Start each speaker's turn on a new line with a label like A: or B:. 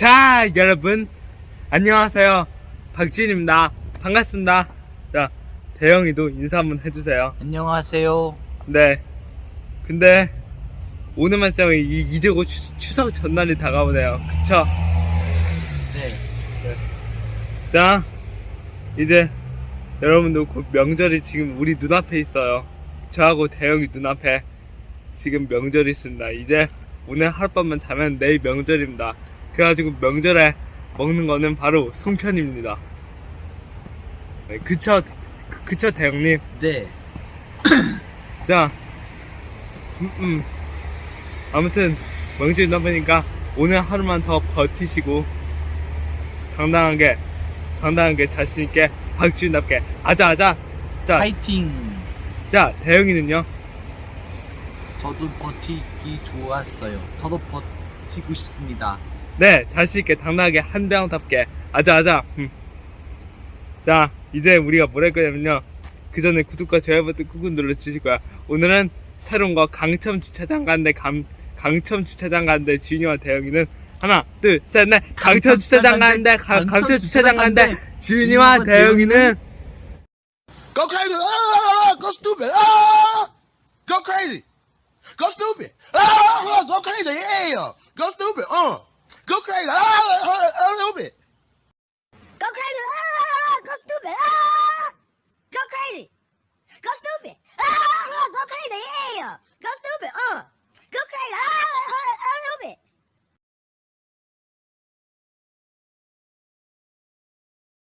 A: 자, 여러분 안녕하세요. 박지윤입니다. 반갑습니다. 자, 대영이도 인사 한번 해주세요.
B: 안녕하세요.
A: 네. 근데 오늘만 시작하면 이제 곧 추석 전날이 다가오네요. 그쵸?
B: 네.
A: 자, 이제 여러분도 곧 명절이 지금 우리 눈앞에 있어요. 저하고 대영이 눈앞에 지금 명절이 있습니다. 이제 오늘 하룻밤만 자면 내일 명절입니다. 그래가지고 명절에 먹는 거는 바로 송편입니다. 네, 그쵸 대영님?
B: 네.
A: 자, 아무튼 명절이 남으니까 오늘 하루만 더 버티시고 당당하게 자신있게 박지윤답게 아자아자. 자,
B: 파이팅.
A: 자, 대영이는요?
B: 저도 버티기 좋았어요. 저도 버티고 싶습니다.
A: 네, 자신있게 당당하게 한대왕답게 아자아자. 자, 이제 우리가 뭘 할 거냐면요, 그 전에 구독과 좋아요 버튼 꾹꾹 눌러주실 거야. 오늘은 새로운 거 강첨 주차장 가는데 강첨 주차장 가는데 지윤이와 대영이는 하나 둘 셋 넷 강첨 주차장 가는데 강첨 주차장 가는데 지윤이와 대영이는
C: Go crazy! Ah, go stupid! Ah, go crazy! Go stupid! Ah, go crazy! Yeah! Go stupid! Go crazy! Ah, stupid!
D: Go crazy! Ah, go stupid! Ah!